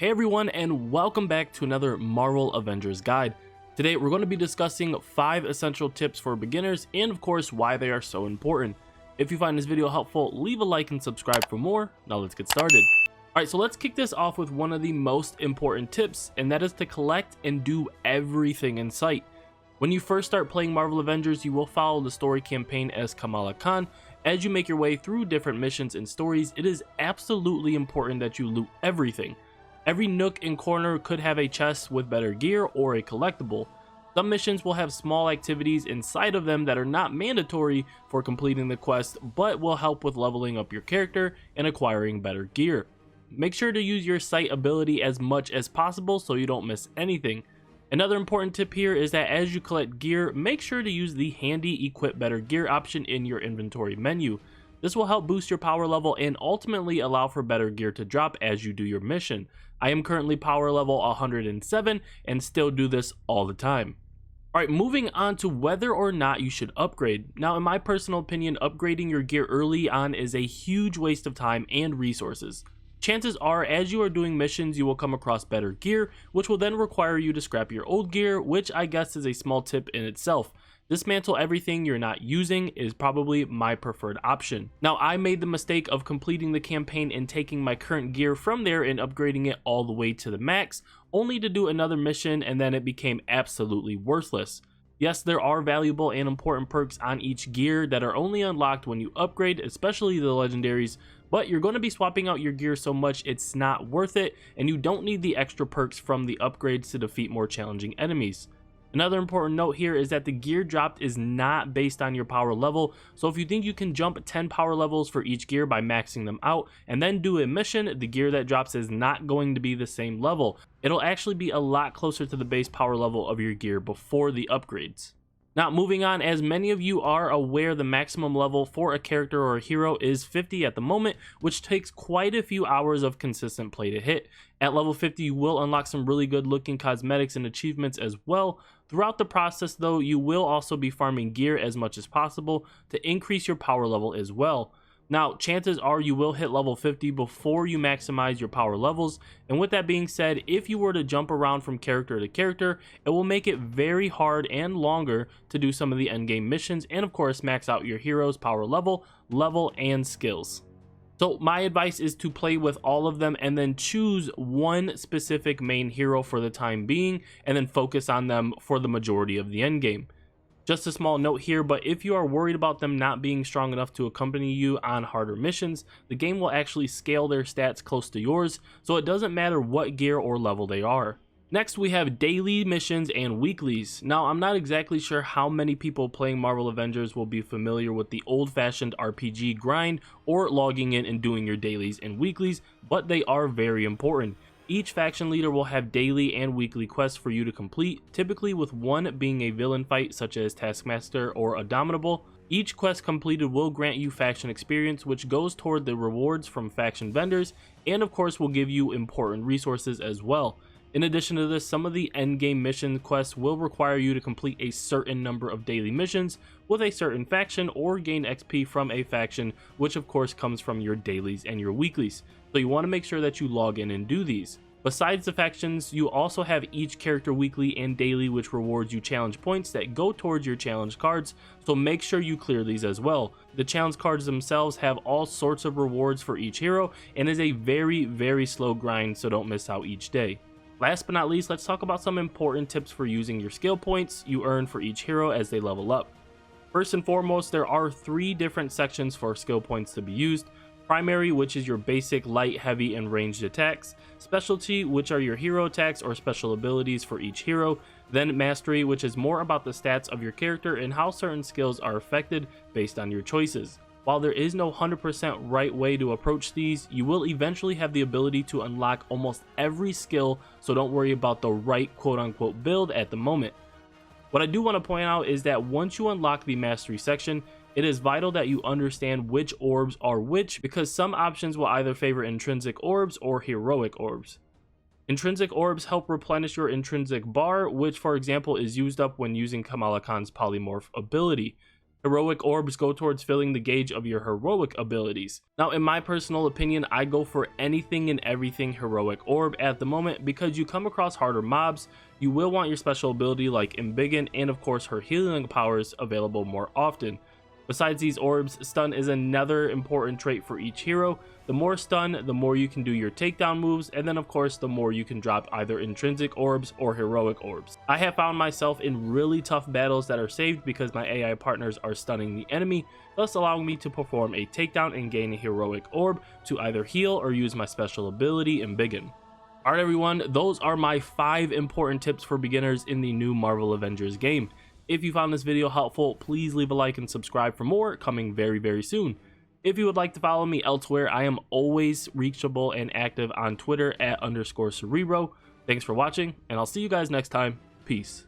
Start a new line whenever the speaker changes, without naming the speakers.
Hey everyone, and welcome back to another Marvel Avengers guide. Today we're going to be discussing 5 essential tips for beginners and of course why they are so important. If you find this video helpful, leave a like and subscribe for more. Now let's get started. Alright, so let's kick this off with one of the most important tips, and that is to collect and do everything in sight. When you first start playing Marvel Avengers, you will follow the story campaign as Kamala Khan. As you make your way through different missions and stories, it is absolutely important that you loot everything. Every nook and corner could have a chest with better gear or a collectible. Some missions will have small activities inside of them that are not mandatory for completing the quest, but will help with leveling up your character and acquiring better gear. Make sure to use your sight ability as much as possible so you don't miss anything. Another important tip here is that as you collect gear, make sure to use the handy equip better gear option in your inventory menu. This will help boost your power level and ultimately allow for better gear to drop as you do your mission. I am currently power level 107 and still do this all the time. Alright, moving on to whether or not you should upgrade. Now, in my personal opinion, upgrading your gear early on is a huge waste of time and resources. Chances are, as you are doing missions, you will come across better gear, which will then require you to scrap your old gear, which I guess is a small tip in itself. Dismantle everything you're not using is probably my preferred option. Now, I made the mistake of completing the campaign and taking my current gear from there and upgrading it all the way to the max, only to do another mission and then it became absolutely worthless. Yes, there are valuable and important perks on each gear that are only unlocked when you upgrade, especially the legendaries, but you're going to be swapping out your gear so much it's not worth it, and you don't need the extra perks from the upgrades to defeat more challenging enemies. Another important note here is that the gear dropped is not based on your power level, so if you think you can jump 10 power levels for each gear by maxing them out and then do a mission, the gear that drops is not going to be the same level. It'll actually be a lot closer to the base power level of your gear before the upgrades. Now, moving on, as many of you are aware, the maximum level for a character or a hero is 50 at the moment, which takes quite a few hours of consistent play to hit. At level 50, you will unlock some really good looking cosmetics and achievements as well. Throughout the process though, you will also be farming gear as much as possible to increase your power level as well. Now, chances are you will hit level 50 before you maximize your power levels, and with that being said, if you were to jump around from character to character, it will make it very hard and longer to do some of the endgame missions and of course max out your hero's power level, and skills. So my advice is to play with all of them and then choose one specific main hero for the time being and then focus on them for the majority of the endgame. Just a small note here, but if you are worried about them not being strong enough to accompany you on harder missions, the game will actually scale their stats close to yours, so it doesn't matter what gear or level they are. Next, we have daily missions and weeklies. Now, I'm not exactly sure how many people playing Marvel Avengers will be familiar with the old-fashioned RPG grind or logging in and doing your dailies and weeklies, but they are very important. Each faction leader will have daily and weekly quests for you to complete, typically with one being a villain fight such as Taskmaster or Abominable. Each quest completed will grant you faction experience, which goes toward the rewards from faction vendors and of course will give you important resources as well. In addition to this, some of the endgame mission quests will require you to complete a certain number of daily missions with a certain faction or gain XP from a faction, which of course comes from your dailies and your weeklies. So you want to make sure that you log in and do these. Besides the factions, you also have each character weekly and daily, which rewards you challenge points that go towards your challenge cards, so make sure you clear these as well. The challenge cards themselves have all sorts of rewards for each hero and is a very slow grind, so don't miss out each day. Last but not least, let's talk about some important tips for using your skill points you earn for each hero as they level up. First and foremost, there are 3 different sections for skill points to be used. Primary, which is your basic light, heavy, and ranged attacks. Specialty, which are your hero attacks or special abilities for each hero. Then mastery, which is more about the stats of your character and how certain skills are affected based on your choices. While there is no 100% right way to approach these, you will eventually have the ability to unlock almost every skill, so don't worry about the right quote-unquote build at the moment. What I do want to point out is that once you unlock the mastery section, it is vital that you understand which orbs are which, because some options will either favor intrinsic orbs or heroic orbs. Intrinsic orbs help replenish your intrinsic bar, which for example is used up when using Kamala Khan's polymorph ability. Heroic orbs go towards filling the gauge of your heroic abilities. Now, in my personal opinion, I go for anything and everything heroic orb at the moment because you come across harder mobs, you will want your special ability like Embiggen and of course her healing powers available more often. Besides these orbs, stun is another important trait for each hero. The more stun, the more you can do your takedown moves, and then of course the more you can drop either intrinsic orbs or heroic orbs. I have found myself in really tough battles that are saved because my AI partners are stunning the enemy, thus allowing me to perform a takedown and gain a heroic orb to either heal or use my special ability Embiggen. Alright everyone, those are my 5 important tips for beginners in the new Marvel Avengers game. If you found this video helpful, please leave a like and subscribe for more coming very soon. If you would like to follow me elsewhere, I am always reachable and active on Twitter at _saribro. Thanks for watching, and I'll see you guys next time. Peace.